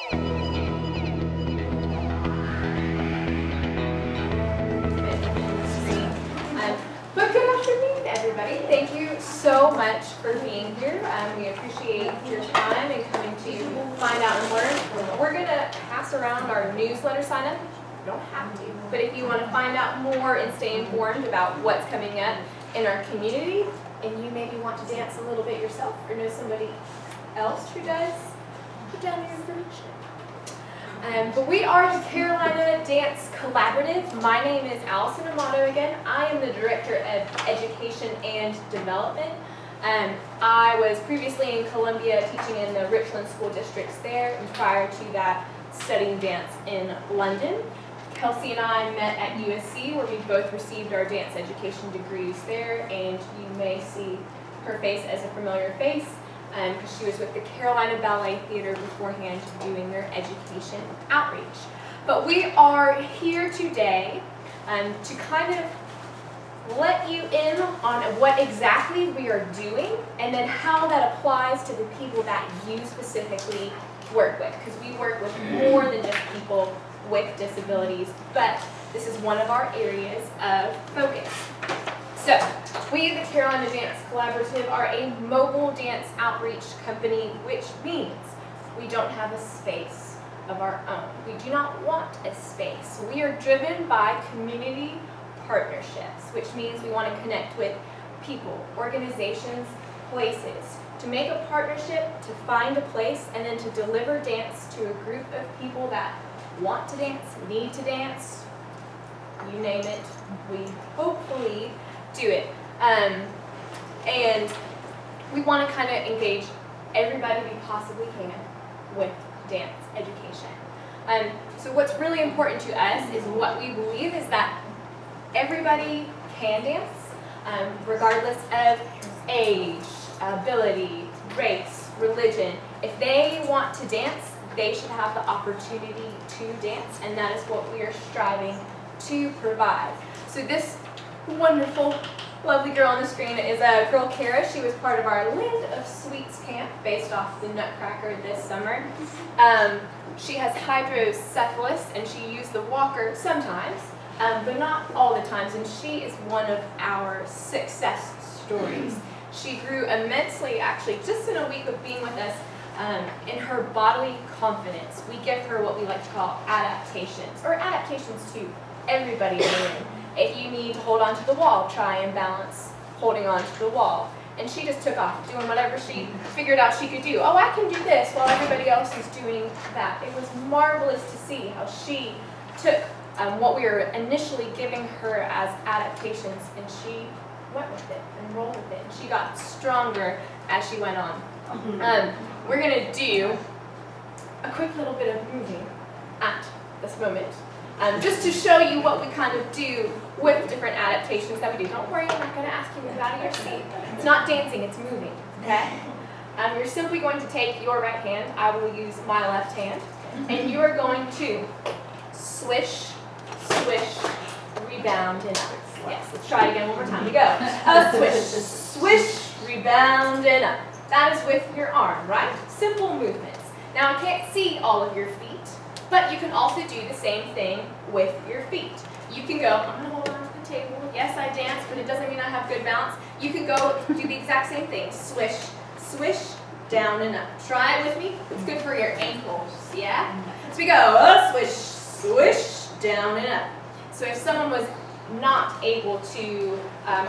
But good afternoon, everybody. Thank you so much for being here. We appreciate your time and coming to find out and learn. We're going to pass around our newsletter sign-up. You don't have to, but if you want to find out more and stay informed about what's coming up in our community, and you maybe want to dance a little bit yourself or know somebody else who does, put down your information. But we are the Carolina Dance Collaborative. My name is Allison Amato again. I am the Director of Education and Development. I was previously in Columbia teaching in the Richland School Districts there, and prior to that studying dance in London. Kelsey and I met at USC, where we both received our dance education degrees there, and you may see her face as a familiar face because she was with the Carolina Ballet Theater beforehand doing their education outreach. But we are here today to kind of let you in on what exactly we are doing and then how that applies to the people that you specifically work with, because we work with more than just people with disabilities, but this is one of our areas of focus. So, we, the Carolina Dance Collaborative, are a mobile dance outreach company, which means we don't have a space of our own. We do not want a space. We are driven by community partnerships, which means we want to connect with people, organizations, places, to make a partnership, to find a place, and then to deliver dance to a group of people that want to dance, need to dance, you name it, we hopefully do it. And we want to kind of engage everybody we possibly can with dance education. So what's really important to us is what we believe is that everybody can dance, regardless of age, ability, race, religion. If they want to dance, they should have the opportunity to dance, and that is what we are striving to provide. So this wonderful, lovely girl on the screen is a girl, Kara. She was part of our Land of Sweets camp based off the Nutcracker this summer. She has hydrocephalus, and she used the walker sometimes, but not all the times, and she is one of our success stories. She grew immensely, actually, just in a week of being with us, in her bodily confidence. We give her what we like to call adaptations, or adaptations to everybody in the room. If you need to hold onto the wall, try and balance holding onto the wall. And she just took off, doing whatever she figured out she could do. Oh, I can do this while everybody else is doing that. It was marvelous to see how she took what we were initially giving her as adaptations, and she went with it and rolled with it. And she got stronger as she went on. We're going to do a quick little bit of moving at this moment, just to show you what we kind of do with different adaptations that we do. Don't worry, I'm not going to ask you to move out of your seat. It's not dancing, it's moving, okay? You're simply going to take your right hand. I will use my left hand. And you are going to swish, swish, rebound, and up. Yes, let's try it again one more time. We go. Swish, swish, rebound, and up. That is with your arm, right? Simple movements. Now, I can't see all of your feet, but you can also do the same thing with your feet. You can go, I'm going to hold on to the table. Yes, I dance, but it doesn't mean I have good balance. You can go do the exact same thing. Swish, swish, down and up. Try it with me. It's good for your ankles, yeah? So we go, swish, swish, down and up. So if someone was not able to,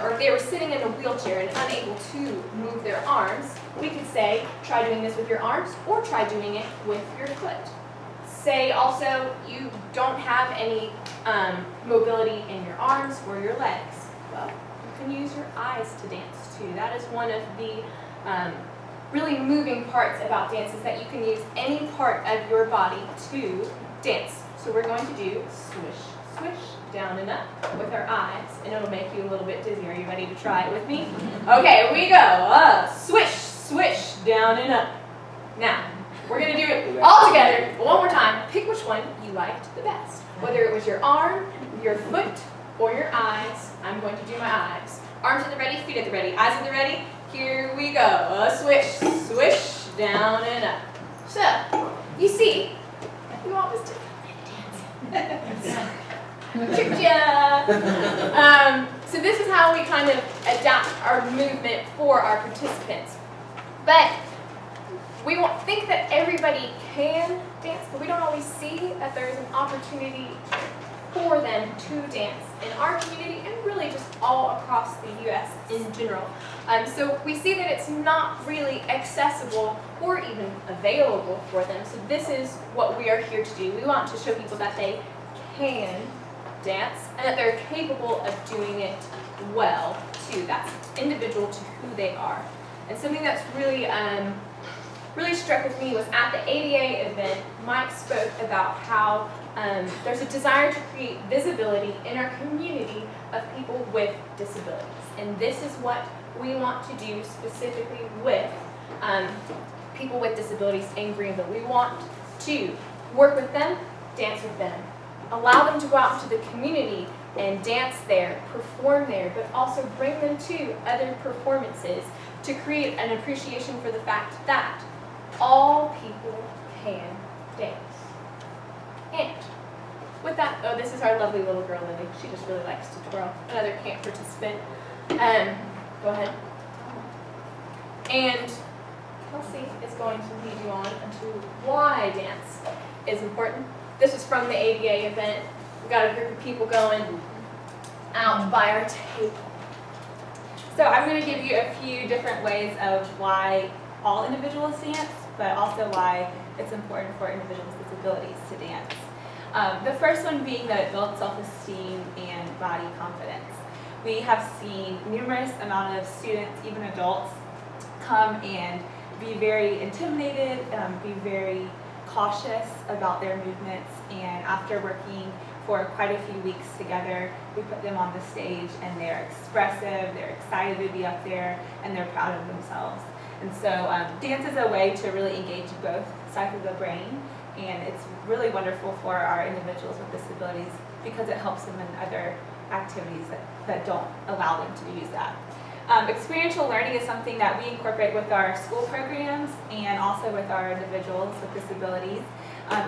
or if they were sitting in a wheelchair and unable to move their arms, we could say, try doing this with your arms, or try doing it with your foot. Say also, you don't have any mobility in your arms or your legs. Well, you can use your eyes to dance too. That is one of the really moving parts about dance, is that you can use any part of your body to dance. So we're going to do swish, swish, down and up with our eyes, and it'll make you a little bit dizzy. Are you ready to try it with me? Okay, we go. Swish, swish, down and up. Now, we're going to do it all together one more time. Pick which one you liked the best. Whether it was your arm, your foot, or your eyes. I'm going to do my eyes. Arms at the ready, feet at the ready, eyes at the ready. Here we go. Swish, swish, down and up. So, you see, Tricked ya! So this is how we kind of adapt our movement for our participants. But we won't think that everybody can dance, but we don't always see that there's an opportunity for them to dance in our community and really just all across the U.S. in general. So we see that it's not really accessible or even available for them. So this is what we are here to do. We want to show people that they can dance and that they're capable of doing it well too. That's individual to who they are. And something that's really really struck with me was at the ADA event, Mike spoke about how there's a desire to create visibility in our community of people with disabilities. And this is what we want to do specifically with people with disabilities in Greenville. We want to work with them, dance with them, allow them to go out into the community and dance there, perform there, but also bring them to other performances to create an appreciation for the fact that all people can dance. And with that, oh, this is our lovely little girl, Lily. She just really likes to twirl. Another camp participant. Go ahead. And Kelsey is going to lead you on into why dance is important. This is from the ADA event. We've got a group of people going out by our table. So I'm going to give you a few different ways of why all individuals dance, but also why it's important for individuals with disabilities to dance. The first one being that it builds self-esteem and body confidence. We have seen numerous amount of students, even adults, come and be very intimidated, be very cautious about their movements, and after working for quite a few weeks together, we put them on the stage and they're expressive, they're excited to be up there, and they're proud of themselves. And so dance is a way to really engage both sides of the brain, and it's really wonderful for our individuals with disabilities because it helps them in other activities that don't allow them to use that. Experiential learning is something that we incorporate with our school programs and also with our individuals with disabilities.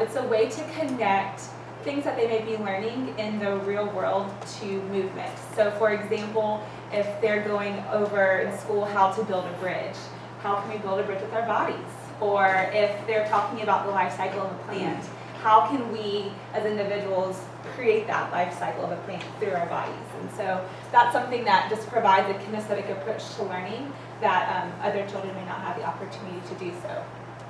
It's a way to connect things that they may be learning in the real world to movement. So for example, if they're going over in school how to build a bridge, how can we build a bridge with our bodies? Or if they're talking about the life cycle of a plant, how can we as individuals create that life cycle of a plant through our bodies? And so that's something that just provides a kinesthetic approach to learning that other children may not have the opportunity to do so.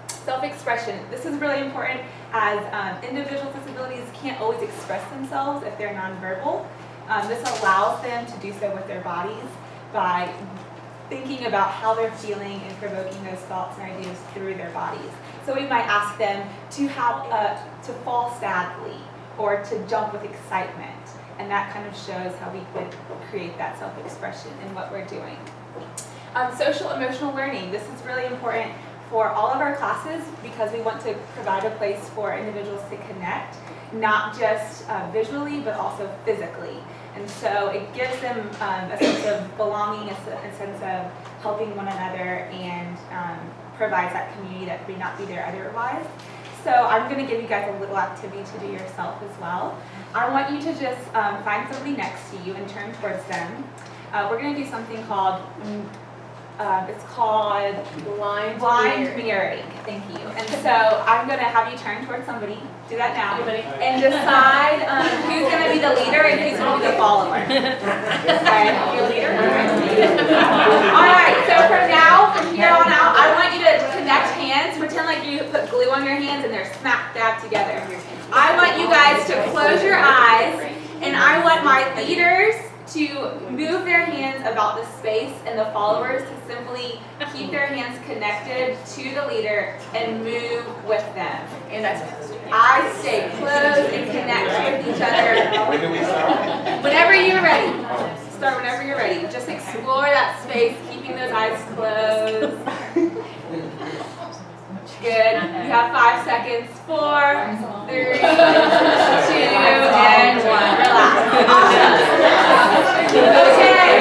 Self-expression. This is really important as individuals with disabilities can't always express themselves if they're nonverbal. This allows them to do so with their bodies by thinking about how they're feeling and provoking those thoughts and ideas through their bodies. So we might ask them to to fall sadly or to jump with excitement, and that kind of shows how we could create that self-expression in what we're doing. Social emotional learning. This is really important for all of our classes because we want to provide a place for individuals to connect, not just visually but also physically. And so it gives them a sense of belonging, a sense of helping one another, and provides that community that may not be there otherwise. So I'm going to give you guys a little activity to do yourself as well. I want you to just find somebody next to you and turn towards them. We're going to do something called it's called blind mirroring. Thank you. And so I'm going to have you turn towards somebody. Do that now. And decide who's going to be the leader and who's going to be the follower. Okay. Your leader? All right. So from here on out, I want you to connect hands. Pretend like you put glue on your hands and they're smack dab together. I want you guys to close your eyes, and I want my leaders to move their hands about the space, and the followers to simply keep their hands connected to the leader and move with them. And I stay close and connect with each other. When do we start? Whenever you're ready. Start whenever you're ready. Just explore that space, keeping those eyes closed. Good. You have 5 seconds. 4, 3, 2, and 1. Relax. Okay.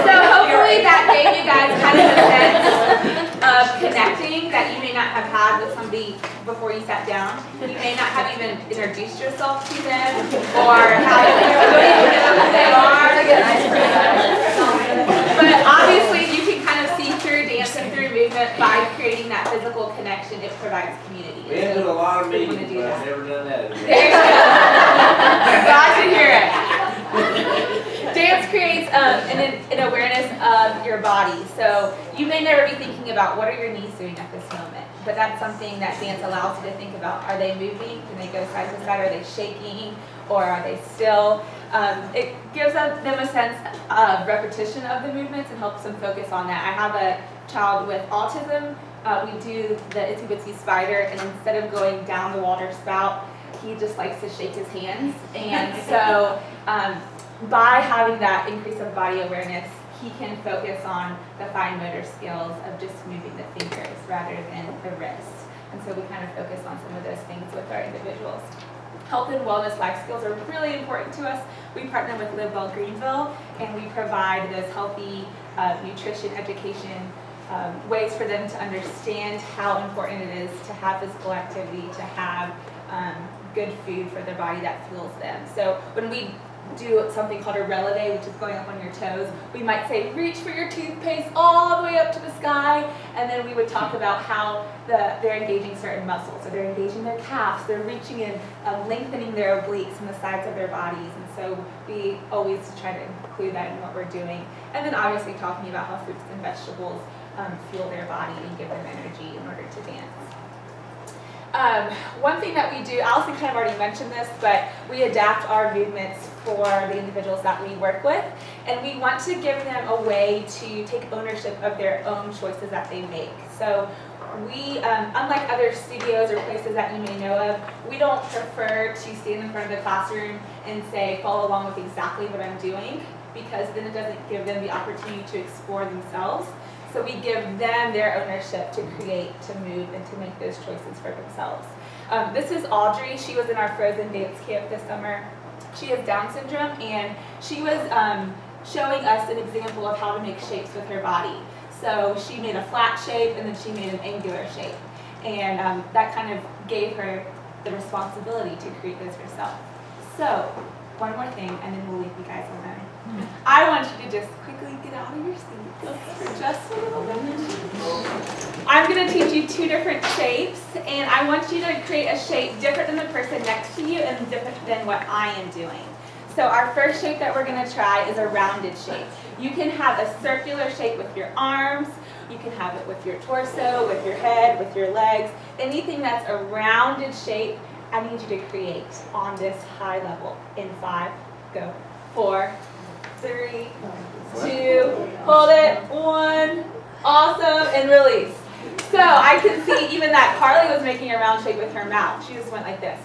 So hopefully that gave you guys kind of a sense of connecting, that that you may not have had with somebody before you sat down. You may not have even introduced yourself to them, or how you don't even know who they are. But obviously, you can kind of see through dance and through movement by creating that physical connection. It provides community. Been to a lot of We meetings, wanna do but that. I've never done that. There you go. Glad to hear it. Dance creates an awareness of your body. So you may never be thinking about what are your knees doing at this moment, but that's something that dance allows you to think about. Are they moving? Can they go side to side? Are they shaking? Or are they still? It gives them a sense of repetition of the movements and helps them focus on that. I have a child with autism. We do the itsy bitsy spider, and instead of going down the water spout, he just likes to shake his hands. And so by having that increase of body awareness, he can focus on the fine motor skills of just moving the fingers rather than the wrist. And so we kind of focus on some of those things with our individuals. Health and wellness life skills are really important to us. We partner with Live Well Greenville, and we provide those healthy nutrition education ways for them to understand how important it is to have physical activity, to have good food for their body that fuels them. So when we do something called a releve, which is going up on your toes, we might say reach for your toothpaste all the way up to the sky, and then we would talk about how they're engaging certain muscles. So they're engaging their calves, they're reaching in, lengthening their obliques and the sides of their bodies, and so we always try to include that in what we're doing. And then obviously talking about how fruits and vegetables fuel their body and give them energy in order to dance. One thing that we do, Allison kind of already mentioned this, but we adapt our movements for the individuals that we work with, and we want to give them a way to take ownership of their own choices that they make. So we, unlike other studios or places that you may know of, we don't prefer to stand in front of the classroom and say, follow along with exactly what I'm doing, because then it doesn't give them the opportunity to explore themselves. So we give them their ownership to create, to move, and to make those choices for themselves. This is Audrey. She was in our Frozen dance camp this summer. She has Down syndrome, and she was showing us an example of how to make shapes with her body. So she made a flat shape, and then she made an angular shape. And that kind of gave her the responsibility to create those herself. So one more thing, and then we'll leave you guys alone. I want you to just quickly get out of your seats for just a little bit. I'm going to teach you two different shapes, and I want you to create a shape different than the person next to you and different than what I am doing. So our first shape that we're going to try is a rounded shape. You can have a circular shape with your arms, you can have it with your torso, with your head, with your legs. Anything that's a rounded shape, I need you to create on this high level. In 5, go. 4, 3, 2, hold it, 1, awesome, and release. So I can see even that Carly was making a round shape with her mouth. She just went like this.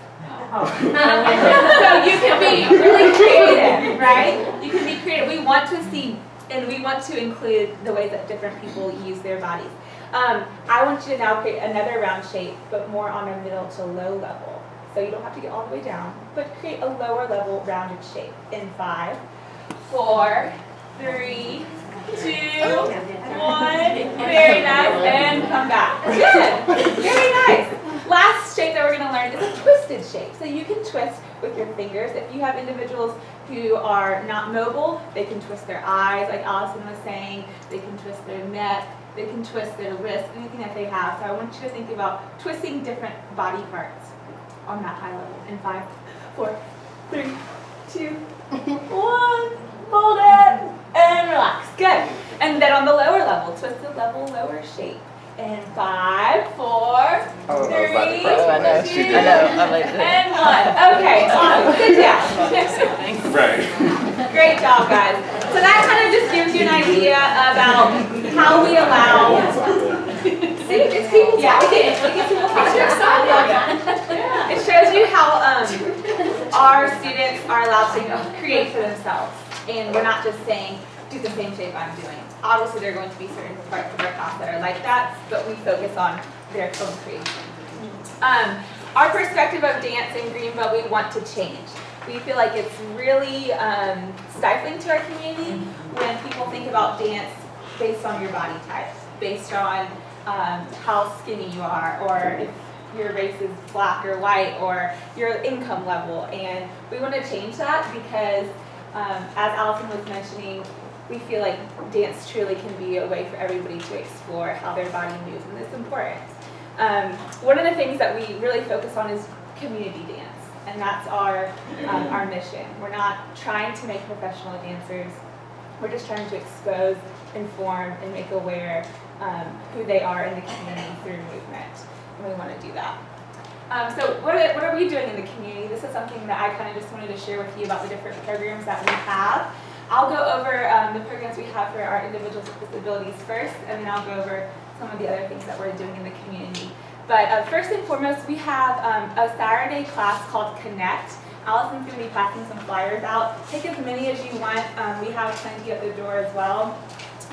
So you can be really creative, right? You can be creative. We want to see, and we want to include the ways that different people use their bodies. I want you to now create another round shape, but more on a middle to low level. So you don't have to get all the way down, but create a lower level rounded shape. In 5, 4, 3, 2, 1. Very nice, and come back. Good. Very nice. Last shape that we're going to learn is a twisted shape. So you can twist with your fingers. If you have individuals who are not mobile, they can twist their eyes, like Allison was saying. They can twist their neck. They can twist their wrist, anything that they have. So I want you to think about twisting different body parts on that high level. In 5, 4, 3, 2, 1. Hold it and relax. Good. And then on the lower level, twisted level lower shape. In 5, 4, 3, 2, and 1. Okay, awesome. Sit down. Right. Great job, guys. So that kind of just gives you an idea about how we allow. See, it's people talking. It shows you how our students are allowed to create for themselves, and we're not just saying do the same shape I'm doing. Obviously, there are going to be certain parts of our class that are like that, but we focus on their own creation. Our perspective of dance in Greenville, we want to change. We feel like it's really stifling to our community when people think about dance based on your body type, based on how skinny you are, or if your race is black or white, or your income level. And we want to change that because, as Allison was mentioning, we feel like dance truly can be a way for everybody to explore how their body moves, and it's important. One of the things that we really focus on is community dance, and that's our mission. We're not trying to make professional dancers. We're just trying to expose, inform, and make aware who they are in the community through movement, and we want to do that. So what are we doing in the community? This is something that I kind of just wanted to share with you about the different programs that we have. I'll go over the programs we have for our individuals with disabilities first, and then I'll go over some of the other things that we're doing in the community. But first and foremost, we have a Saturday class called Connect. Allison's going to be passing some flyers out. Take as many as you want. We have plenty at the door as well.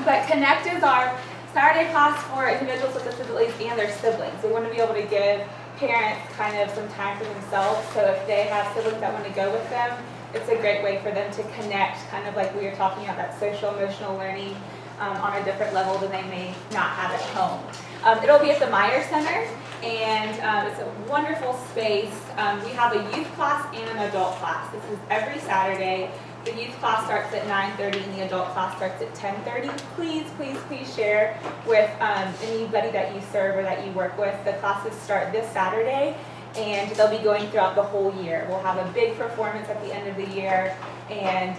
But Connect is our Saturday class for individuals with disabilities and their siblings. We want to be able to give parents kind of some time for themselves. So if they have siblings that want to go with them, it's a great way for them to connect, kind of like we were talking about, that social emotional learning on a different level than they may not have at home. It'll be at the Meyer Center, and it's a wonderful space. We have a youth class and an adult class. This is every Saturday. The youth class starts at 9:30 and the adult class starts at 10:30. Please, please, please share with anybody that you serve or that you work with. The classes start this Saturday, and they'll be going throughout the whole year. We'll have a big performance at the end of the year, and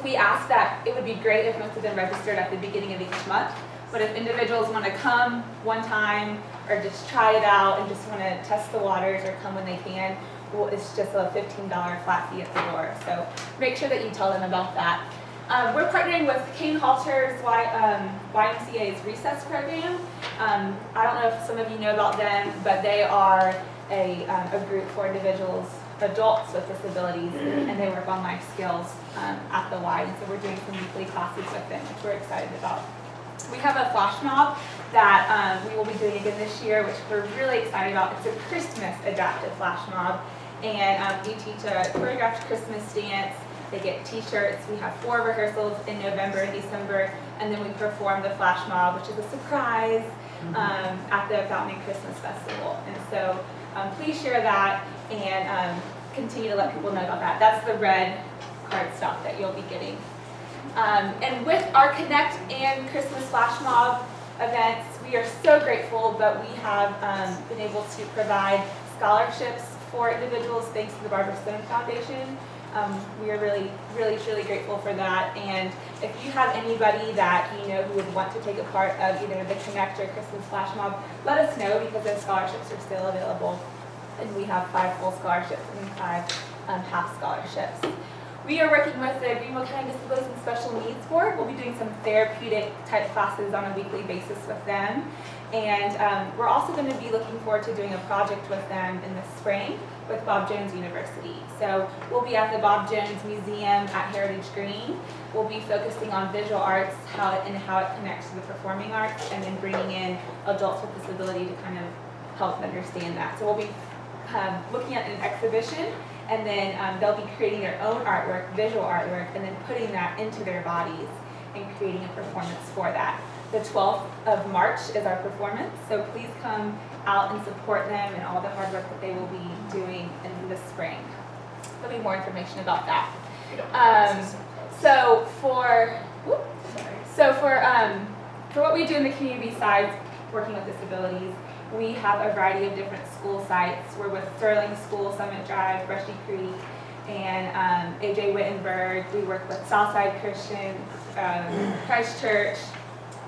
we ask that it would be great if most of them registered at the beginning of each month, but if individuals want to come one time or just try it out and just want to test the waters or come when they can, well, it's just a $15 flat fee at the door, so make sure that you tell them about that. We're partnering with Kane Halter's YMCA's Recess program. I don't know if some of you know about them, but they are a group for individuals, adults with disabilities, and they work on life skills at the Y, and so we're doing some weekly classes with them, which we're excited about. We have a flash mob that we will be doing again this year, which we're really excited about. It's a Christmas adaptive flash mob, and we teach a choreographed Christmas dance. They get t-shirts. We have 4 rehearsals in November and December, and then we perform the flash mob, which is a surprise at the Fountain and Christmas Festival. And so please share that and continue to let people know about that. That's the red cardstock that you'll be getting. And with our Connect and Christmas Flash Mob events, we are so grateful that we have been able to provide scholarships for individuals thanks to the Barbara Stone Foundation. We are really, really, truly grateful for that. And if you have anybody that you know who would want to take a part of either the Connect or Christmas Flash Mob, let us know, because those scholarships are still available. And we have 5 full scholarships and 5 half scholarships. We are working with the Greenville County Disabilities and Special Needs Board. We'll be doing some therapeutic type classes on a weekly basis with them. And we're also going to be looking forward to doing a project with them in the spring with Bob Jones University. So we'll be at the Bob Jones Museum at Heritage Green. We'll be focusing on visual arts, how it connects to the performing arts, and then bringing in adults with disability to kind of help understand that. So we'll be looking at an exhibition, and then they'll be creating their own artwork, visual artwork, and then putting that into their bodies and creating a performance for that. The 12th of March is our performance, so please come out and support them and all the hard work that they will be doing in the spring. There'll be more information about that. So for what we do in the community besides working with disabilities, we have a variety of different school sites. We're with Sterling School, Summit Drive, Brushy Creek, and A.J. Wittenberg. We work with Southside Christian, Christ Church,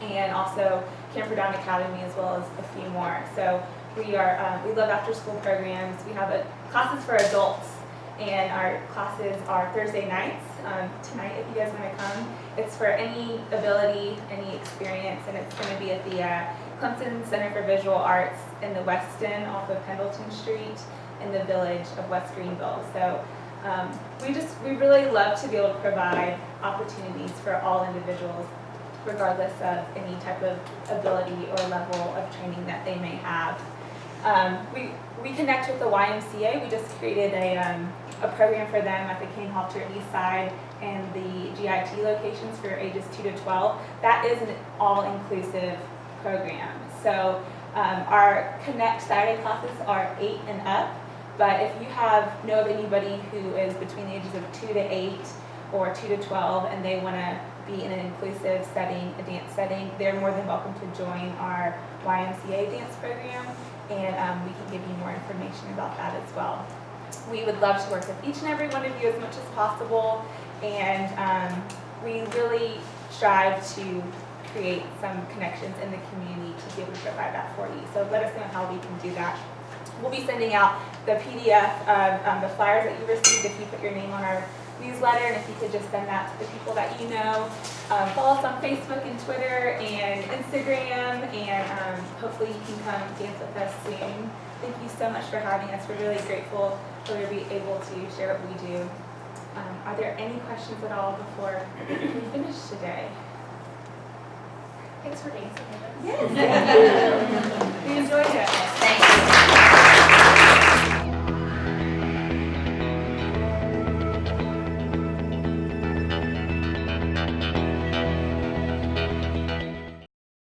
and also Camperdown Academy, as well as a few more. So we love after school programs. We have classes for adults, and our classes are Thursday nights. Tonight, if you guys want to come, it's for any ability, any experience, and it's going to be at the Clemson Center for Visual Arts in the Weston off of Pendleton Street in the village of West Greenville. So we really love to be able to provide opportunities for all individuals, regardless of any type of ability or level of training that they may have. We connect with the YMCA. We just created a program for them at the Kane Halter East Side and the GIT locations for ages 2 to 12. That is an all-inclusive program. So our Connect Saturday classes are 8 and up, but if you know of anybody who is between the ages of 2 to 8 or 2 to 12 and they want to be in an inclusive setting, a dance setting, they're more than welcome to join our YMCA dance program, and we can give you more information about that as well. We would love to work with each and every one of you as much as possible, and we really strive to create some connections in the community to be able to provide that for you. So let us know how we can do that. We'll be sending out the PDF of the flyers that you received if you put your name on our newsletter, and if you could just send that to the people that you know. Follow us on Facebook and Twitter and Instagram, and hopefully you can come dance with us soon. Thank you so much for having us. We're really grateful for you to be able to share what we do. Are there any questions at all before we finish today? Thanks for dancing with us. Yes, thank you. We enjoyed it.